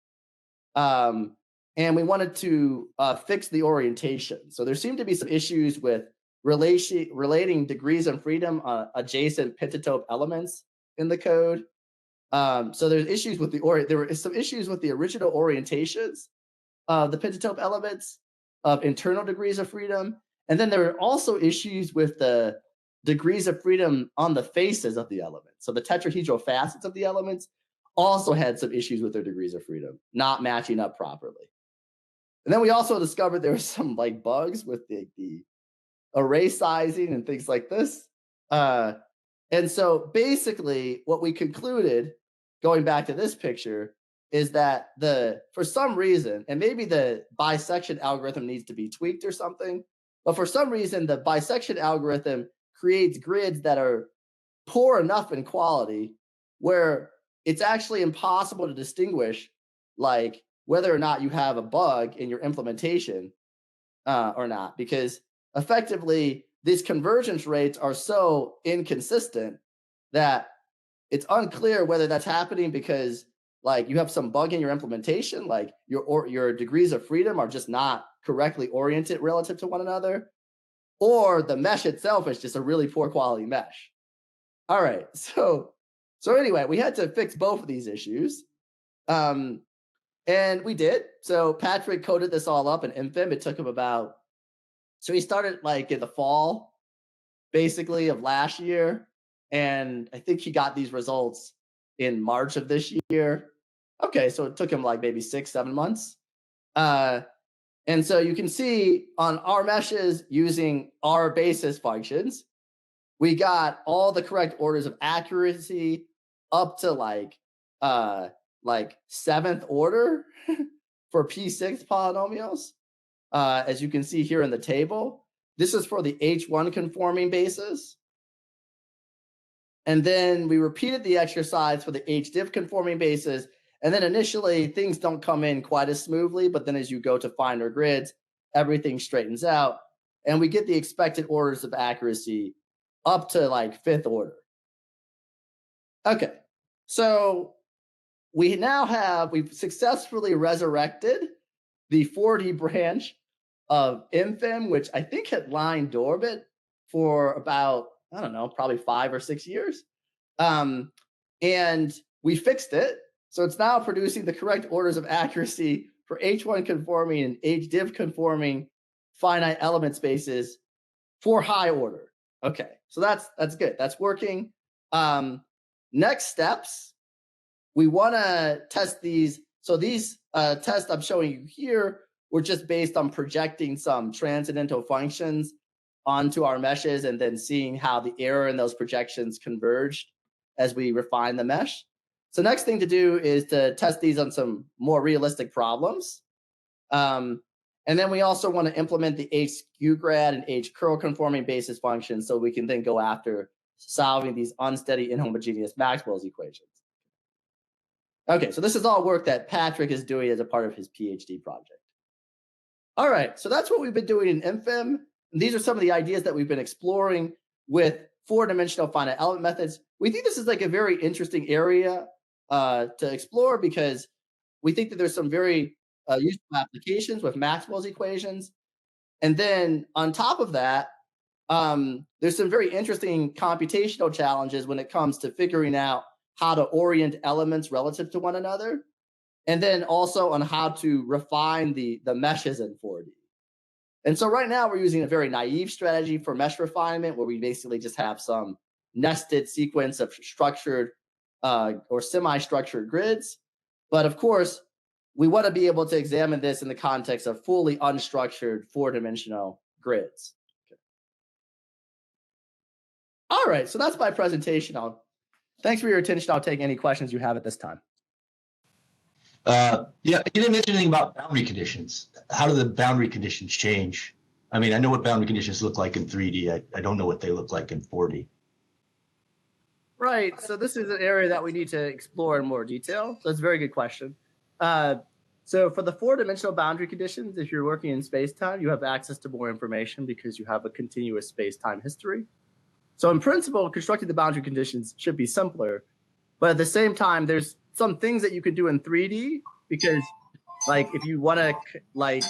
And we wanted to fix the orientation. So there seemed to be some issues with relating degrees of freedom adjacent pentatope elements in the code. So there's issues with there were some issues with the original orientations of the pentatope elements of internal degrees of freedom. And then there were also issues with the degrees of freedom on the faces of the elements. So the tetrahedral facets of the elements also had some issues with their degrees of freedom, not matching up properly. And then we also discovered there were some like bugs with the array sizing and things like this. And so basically what we concluded, going back to this picture, is that for some reason, and maybe the bisection algorithm needs to be tweaked or something, but for some reason, the bisection algorithm creates grids that are poor enough in quality where it's actually impossible to distinguish like whether or not you have a bug in your implementation or not, because effectively these convergence rates are so inconsistent that it's unclear whether that's happening because like you have some bug in your implementation, like your degrees of freedom are just not correctly oriented relative to one another, or the mesh itself is just a really poor quality mesh. All right, so anyway, we had to fix both of these issues. And we did. So Patrick coded this all up in FEM. It took him so he started like in the fall, basically, of last year. And I think he got these results in March of this year. Okay, so it took him like maybe 6-7 months. And so you can see on our meshes using our basis functions, we got all the correct orders of accuracy up to like 7th order. for P6 polynomials, as you can see here in the table. This is for the H1 conforming basis. And then we repeated the exercise for the HDiff conforming basis. And then initially, things don't come in quite as smoothly, but then as you go to finer grids, everything straightens out. And we get the expected orders of accuracy up to like 5th order. Okay, so we've successfully resurrected the 4D branch of FEM, which I think had lined orbit for about, I don't know, probably 5 or 6 years. And we fixed it. So it's now producing the correct orders of accuracy for H1 conforming and HDiff conforming finite element spaces for high order. Okay, so that's good. That's working. Next steps, we want to test these. So these tests I'm showing you here were just based on projecting some transcendental functions onto our meshes and then seeing how the error in those projections converged as we refine the mesh. So next thing to do is to test these on some more realistic problems. And then we also want to implement the H-skew-grad and H-curl conforming basis functions so we can then go after solving these unsteady inhomogeneous Maxwell's equations. Okay, so this is all work that Patrick is doing as a part of his PhD project. All right, so that's what we've been doing in FEM. And these are some of the ideas that we've been exploring with 4-dimensional finite element methods. We think this is like a very interesting area to explore because we think that there's some very useful applications with Maxwell's equations. And then on top of that, there's some very interesting computational challenges when it comes to figuring out how to orient elements relative to one another, and then also on how to refine the meshes in 4D. And so right now we're using a very naive strategy for mesh refinement where we basically just have some nested sequence of structured or semi-structured grids. But of course, we want to be able to examine this in the context of fully unstructured 4-dimensional grids. Okay. All right, so that's my presentation. Thanks for your attention. I'll take any questions you have at this time. Yeah, you didn't mention anything about boundary conditions. How do the boundary conditions change? I mean, I know what boundary conditions look like in 3D. I don't know what they look like in 4D. Right. So this is an area that we need to explore in more detail. So it's a very good question. So for the 4-dimensional boundary conditions, if you're working in space-time, you have access to more information because you have a continuous space-time history. So in principle, constructing the boundary conditions should be simpler. But at the same time, there's some things that you could do in 3D because, like, if you want to, like,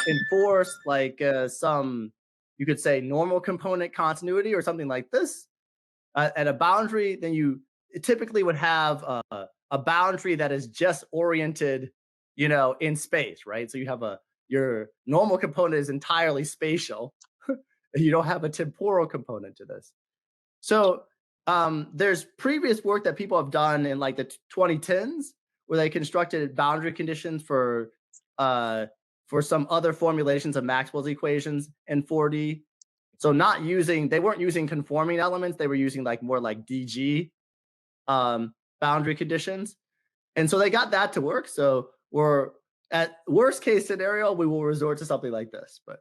enforce, like, some, you could say, normal component continuity or something like this at a boundary, then you typically would have a boundary that is just oriented, you know, in space, right? So you have your normal component is entirely spatial. You don't have a temporal component to this. So there's previous work that people have done in like the 2010s where they constructed boundary conditions for some other formulations of Maxwell's equations in 4D. So they weren't using conforming elements. They were using like more like DG boundary conditions. And so they got that to work. So we're at worst case scenario, we will resort to something like this. But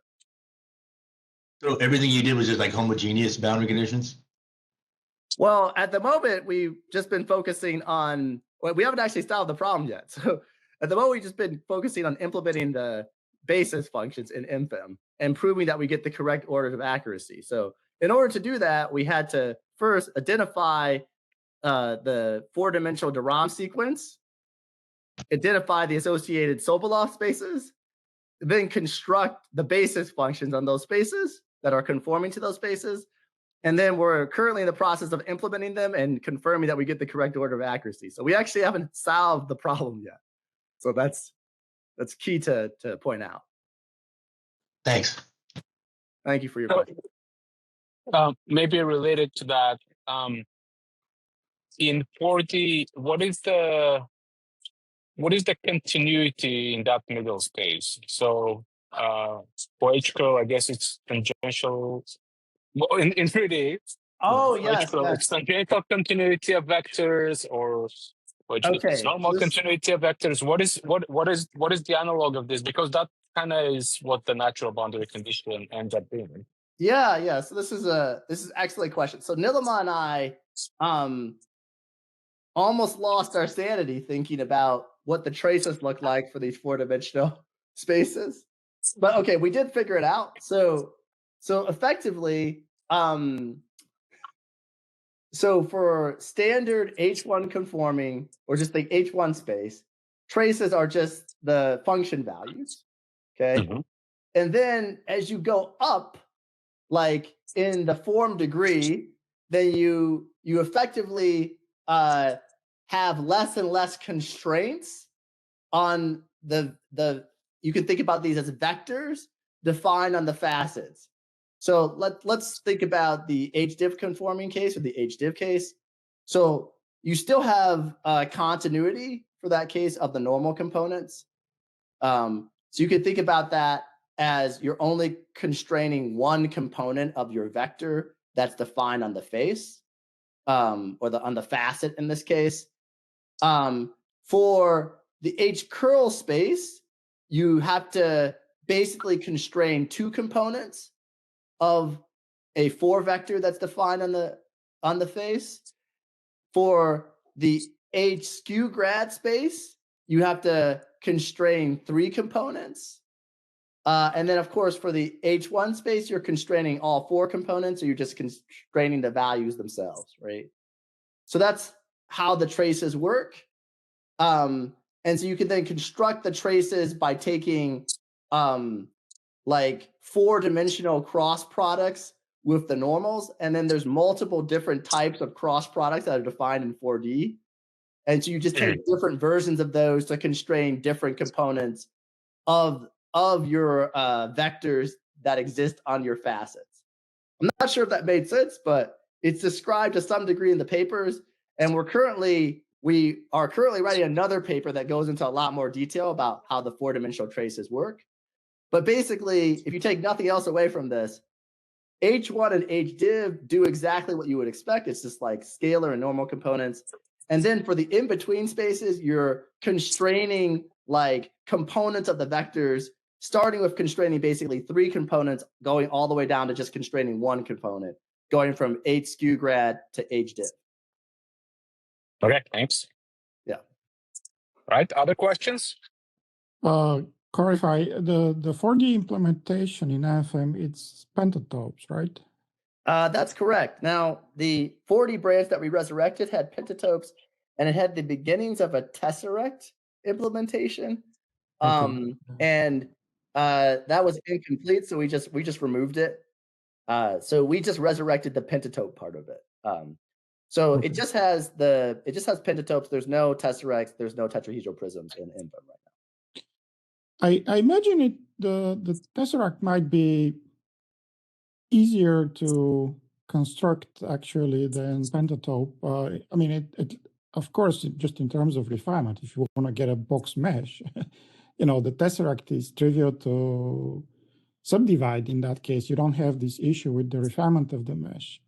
so everything you did was just like homogeneous boundary conditions? Well, at the moment, we've just been focusing on, well, we haven't actually solved the problem yet. So at the moment, we've just been focusing on implementing the basis functions in FEM and proving that we get the correct orders of accuracy. So in order to do that, we had to first identify the 4-dimensional de Rham sequence, identify the associated Sobolev spaces, then construct the basis functions on those spaces that are conforming to those spaces. And then we're currently in the process of implementing them and confirming that we get the correct order of accuracy. So we actually haven't solved the problem yet. So that's key to point out. Thanks. Thank you for your question. Maybe related to that, in 4D, what is the continuity in that middle space? So for H-curl, I guess it's tangential. Well, in 3D, oh yes, H-curl, it's tangential continuity of vectors, or which is Okay, normal this- continuity of vectors. What is the analog of this? Because that kind of is what the natural boundary condition ends up being. Yeah. So this is an excellent question. So Nilima and I almost lost our sanity thinking about what the traces look like for these four-dimensional spaces. But okay, we did figure it out. So effectively, so for standard H1 conforming, or just the H1 space, traces are just the function values. Okay. Mhm. And then as you go up, like in the form degree, then you effectively have less and less constraints on the you can think about these as vectors defined on the facets. So let's think about the HDiv conforming case or the HDiv case. So you still have continuity for that case of the normal components. So you could think about that as you're only constraining one component of your vector that's defined on the face, or on the facet in this case. For the H curl space, you have to basically constrain two components of a four vector that's defined on the face. For the H skew grad space, you have to constrain three components. And then, of course, for the H1 space, you're constraining all four components, or you're just constraining the values themselves, right? So that's how the traces work. And so you can then construct the traces by taking like four-dimensional cross products with the normals. And then there's multiple different types of cross products that are defined in 4D. And so you just take different versions of those to constrain different components of your vectors that exist on your facets. I'm not sure if that made sense, but it's described to some degree in the papers. And we are currently writing another paper that goes into a lot more detail about how the four-dimensional traces work. But basically, if you take nothing else away from this, H1 and HDiv do exactly what you would expect. It's just like scalar and normal components. And then for the in-between spaces, you're constraining like components of the vectors, starting with constraining basically three components, going all the way down to just constraining one component, going from H skew grad to HDiv. Okay, thanks. Yeah. Right, other questions? Clarify, the 4D implementation in FEM, it's pentatopes, right? That's correct. Now, the 4D branch that we resurrected had pentatopes, and it had the beginnings of a tesseract implementation. And that was incomplete, so we just removed it. So we just resurrected the pentatope part of it. So it just has pentatopes. There's no tesseracts. There's no tetrahedral prisms in FEM right now. I imagine the tesseract might be easier to construct actually than pentatope. I mean, it of course, just in terms of refinement, if you want to get a box mesh, the tesseract is trivial to subdivide. In that case, you don't have this issue with the refinement of the mesh.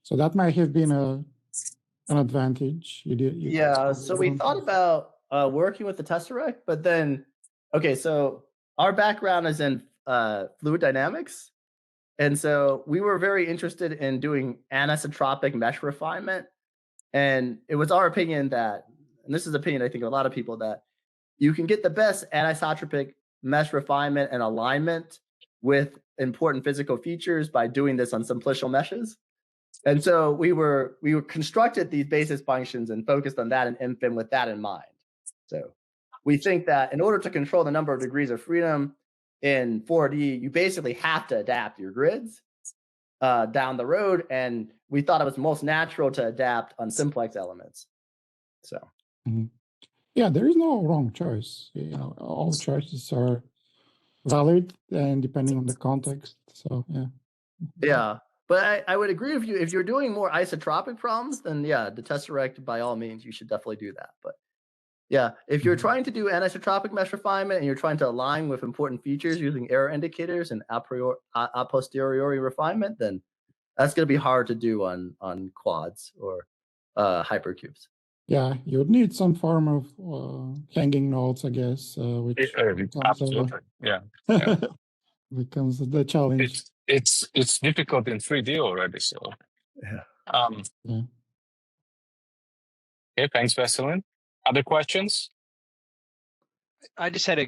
So that might have been an advantage. So we thought about working with the tesseract, but then, okay, so our background is in fluid dynamics. And so we were very interested in doing anisotropic mesh refinement. And it was our opinion that, and this is opinion I think of a lot of people, that you can get the best anisotropic mesh refinement and alignment with important physical features by doing this on simplicial meshes. And so we constructed these basis functions and focused on that in FEM with that in mind. So we think that in order to control the number of degrees of freedom in 4D, you basically have to adapt your grids down the road. And we thought it was most natural to adapt on simplex elements. So. Yeah, there is no wrong choice. All choices are valid and depending on the context. So, yeah. Yeah. But I would agree with you. If you're doing more isotropic problems, then yeah, the tesseract, by all means, you should definitely do that. But yeah, if you're trying to do anisotropic mesh refinement and you're trying to align with important features using error indicators and a posteriori refinement, then that's going to be hard to do on quads or hypercubes. Yeah, you would need some form of hanging nodes, I guess, which becomes, absolutely, yeah. Yeah. becomes the challenge. It's difficult in 3D already. So, Yeah. Yeah. Okay, thanks, Veselin. Other questions? I just had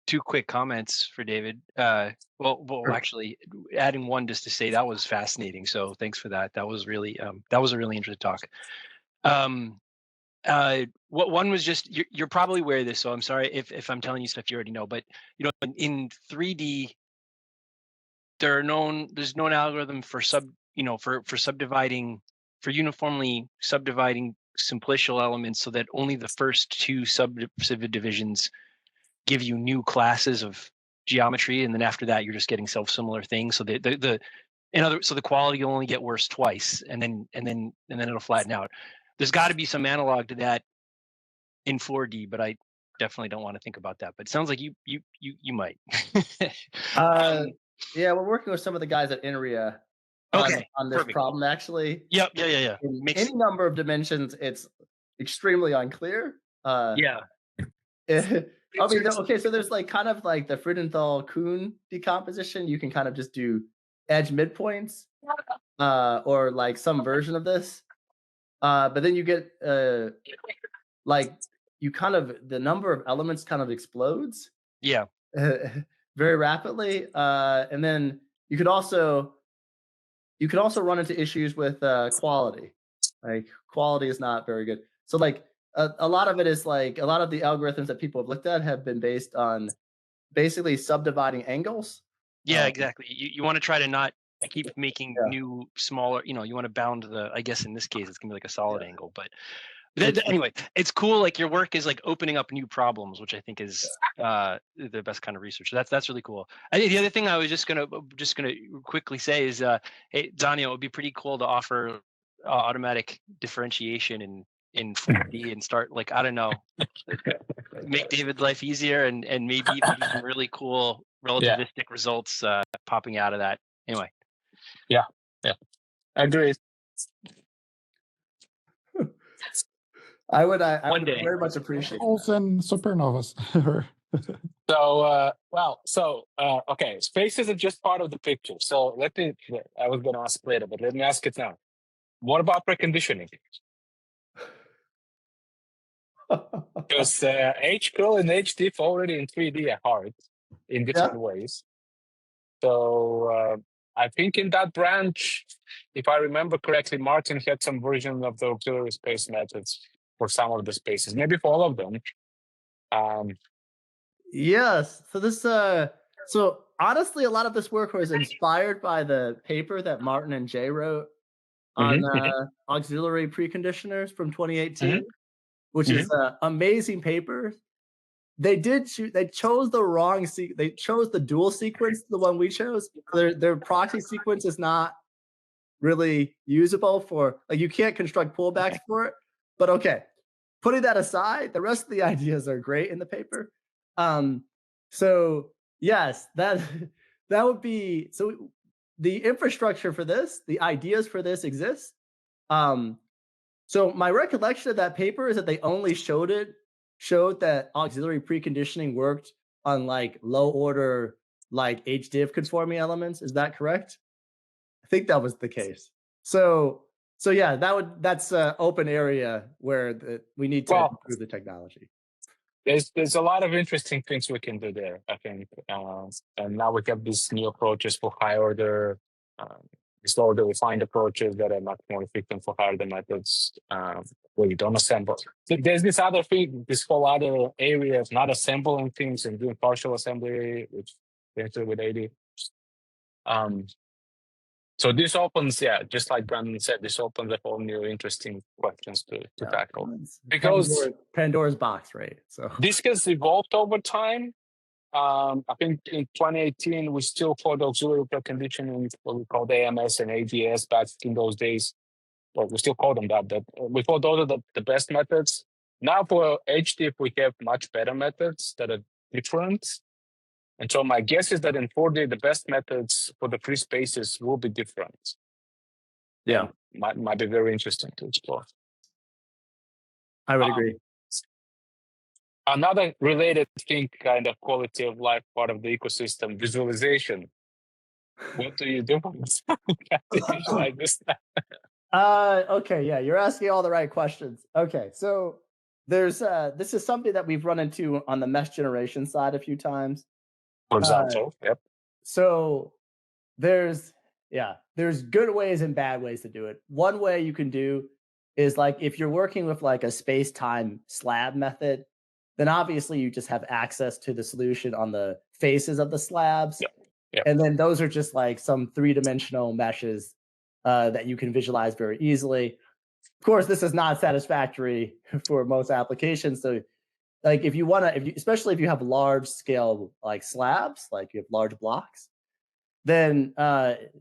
two quick comments for David. Well, actually, adding one just to say that was fascinating. So thanks for that. That was really that was a really interesting talk. What one was just you're probably aware of this, so I'm sorry if I'm telling you stuff you already know. But in 3D, there's known algorithm for subdividing, for uniformly subdividing simplicial elements so that only the first two subdivisions give you new classes of geometry, and then after that you're just getting self-similar things. So so the quality will only get worse twice, and then it'll flatten out. There's got to be some analog to that in 4D, but I definitely don't want to think about that. But it sounds like you might. Yeah, we're working with some of the guys at INRIA on this problem, actually. Yeah. In any number of dimensions, it's extremely unclear. Yeah. I mean, okay, so there's like kind of like the Freudenthal-Kuhn decomposition. You can kind of just do edge midpoints or like some version of this. But then you get like you kind of, the number of elements kind of explodes. Yeah. Very rapidly. And then you could also run into issues with quality. Like quality is not very good. So like a lot of it is like a lot of the algorithms that people have looked at have been based on basically subdividing angles. Yeah, exactly. You want to try to not keep making new, smaller, you want to bound the, I guess in this case, it's going to be like a solid angle. But anyway, it's cool. Like your work is like opening up new problems, which I think is the best kind of research. So that's really cool. I think the other thing I was just gonna quickly say is, hey, Zanio, it would be pretty cool to offer automatic differentiation in 4D and start, like, I don't know, make David's life easier and maybe even some really cool relativistic results popping out of that. Anyway. Yeah. Agreed. I would very much appreciate and supernovas. Okay, space isn't just part of the picture. So I was going to ask later, but let me ask it now. What about preconditioning? Because H-curl and H-diff already in 3D are hard in different ways. So I think in that branch, if I remember correctly, Martin had some version of the auxiliary space methods for some of the spaces, maybe for all of them. Yes. So this so honestly, a lot of this work was inspired by the paper that Martin and Jay wrote on auxiliary preconditioners from 2018, which is an amazing paper. They chose the wrong they chose the dual sequence, the one we chose. Their proxy sequence is not really usable for, like, you can't construct pullbacks for it. But okay, putting that aside, the rest of the ideas are great in the paper. So yes, that would be, so the infrastructure for this, the ideas for this exist. So my recollection of that paper is that they only showed that auxiliary preconditioning worked on like low order, like HDiv conforming elements. Is that correct? I think that was the case. So yeah, that's an open area where we need to improve the technology. There's a lot of interesting things we can do there, I think. And now we have these new approaches for high order, slow order refined approaches that are much more efficient for higher order methods where you don't assemble. So there's this other thing, this whole other area of not assembling things and doing partial assembly, which we enter with 80. So this opens, just like Brandon said, this opens a whole new interesting questions to tackle. Because Pandora's box, right? So this has evolved over time. I think in 2018, we still called auxiliary preconditioning what we called AMS and ADS back in those days. Well, we still call them that, but we thought those are the best methods. Now for HDiff, we have much better methods that are different. And so my guess is that in 4D, the best methods for the free spaces will be different. Yeah. Might be very interesting to explore. I would agree. Another related thing, kind of quality of life part of the ecosystem, visualization. What do you do to visualize this? Okay, yeah, you're asking all the right questions. Okay, so there's this is something that we've run into on the mesh generation side a few times. For example, yep. So there's good ways and bad ways to do it. One way you can do is like if you're working with like a space-time slab method, then obviously you just have access to the solution on the faces of the slabs. Yep. And then those are just like some three-dimensional meshes that you can visualize very easily. Of course, this is not satisfactory for most applications. So like if you want to, especially if you have large scale like slabs, like you have large blocks, then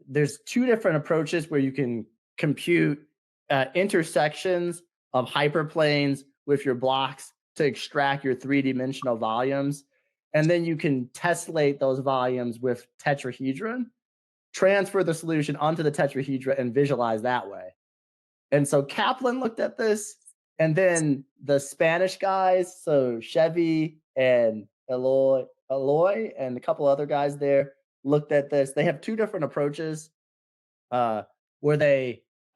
there's two different approaches where you can compute intersections of hyperplanes with your blocks to extract your three-dimensional volumes. And then you can tessellate those volumes with tetrahedron, transfer the solution onto the tetrahedron, and visualize that way. And so Kaplan looked at this, and then the Spanish guys, so Chevy and Eloy and a couple other guys there, looked at this. They have two different approaches where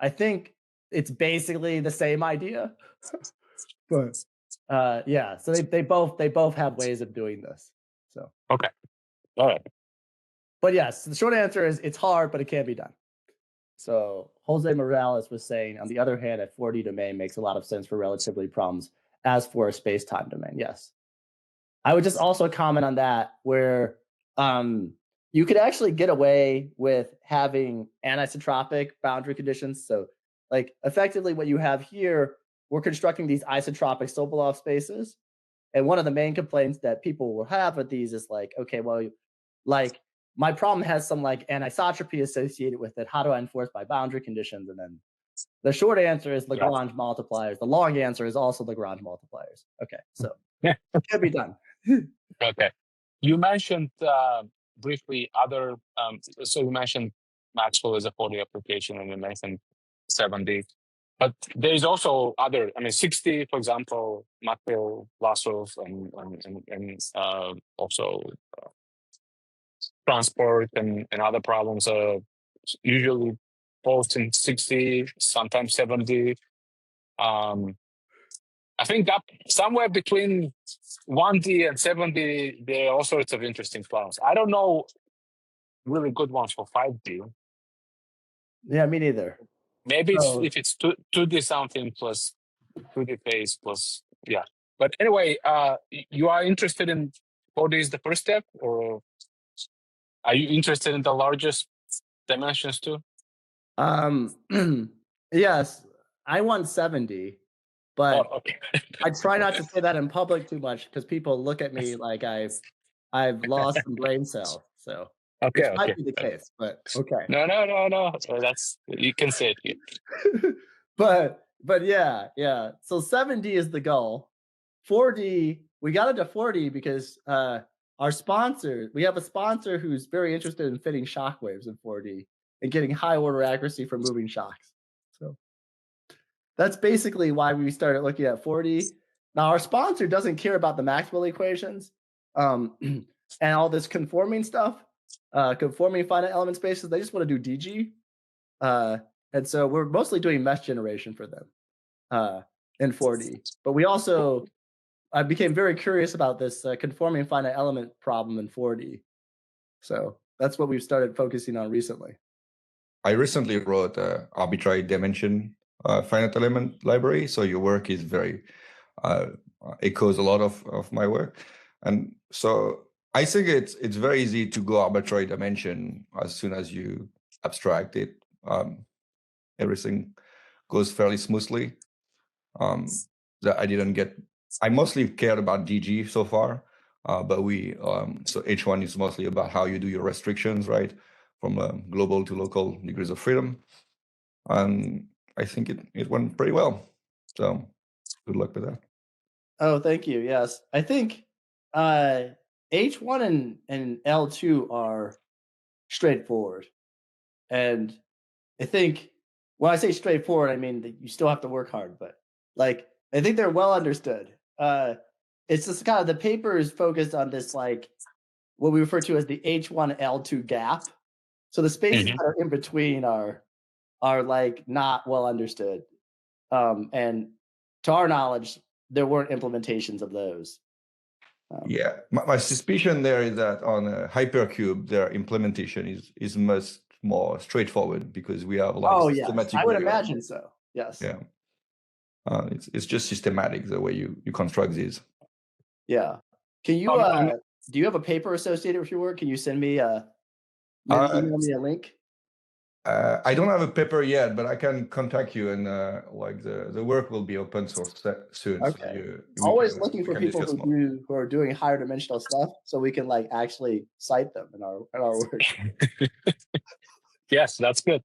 I think it's basically the same idea. But so they both have ways of doing this. So okay, all right. But yes, the short answer is it's hard, but it can be done. So Jose Morales was saying, on the other hand, a 4D domain makes a lot of sense for relativity problems as for a space-time domain. Yes. I would just also comment on that where you could actually get away with having anisotropic boundary conditions. So like effectively what you have here, we're constructing these isotropic Sobolev spaces. And one of the main complaints that people will have with these is like, okay, well, like my problem has some like anisotropy associated with it. How do I enforce my boundary conditions? And then the short answer is Lagrange multipliers. The long answer is also Lagrange multipliers. Okay, so it can be done. Okay. You mentioned briefly other, so you mentioned Maxwell as a 4D application, and you mentioned 7D. But there is also other, 60, for example, Mateo Vlasov, and also transport and other problems are usually both in 60, sometimes 70. I think up somewhere between 1D and 7D, there are all sorts of interesting problems. I don't know really good ones for 5D. Yeah, me neither. Maybe if it's 2D something plus 2D phase plus, yeah. But anyway, you are interested in 4D is the first step, or are you interested in the largest dimensions too? Yes, I want 70, but okay. I try not to say that in public too much because people look at me like I've lost some brain cells. So which might be the case, but okay. No. So that's, you can say it here. but yeah. So 7D is the goal. 4D, we got into 4D because our sponsor, we have a sponsor who's very interested in fitting shockwaves in 4D and getting high order accuracy for moving shocks. So that's basically why we started looking at 4D. Now our sponsor doesn't care about the Maxwell equations and all this conforming stuff, conforming finite element spaces. They just want to do DG. And so we're mostly doing mesh generation for them in 4D. But we also, I became very curious about this conforming finite element problem in 4D. So that's what we've started focusing on recently. I recently wrote an arbitrary dimension finite element library. So your work is very, echoes a lot of my work. And so I think it's very easy to go arbitrary dimension as soon as you abstract it. Everything goes fairly smoothly. I mostly cared about DG so far, but so H1 is mostly about how you do your restrictions, right? From global to local degrees of freedom. And I think it went pretty well. So good luck with that. Oh, thank you. Yes. I think H1 and L2 are straightforward. And I think when I say straightforward, I mean that you still have to work hard, but like I think they're well understood. It's just kind of the paper is focused on this like what we refer to as the H1 L2 gap. So the spaces that are in between are like not well understood. And to our knowledge, there weren't implementations of those. Yeah, my suspicion there is that on a hypercube, their implementation is much more straightforward because we have like systematic. Yes, I would imagine so. Yes. Yeah. It's just systematic the way you construct these. Yeah. Can you do you have a paper associated with your work? Can you send me email me a link? I don't have a paper yet, but I can contact you, and like the work will be open source soon. Okay. So always looking for people who are doing higher dimensional stuff, so we can like actually cite them in our work. Yes, that's good.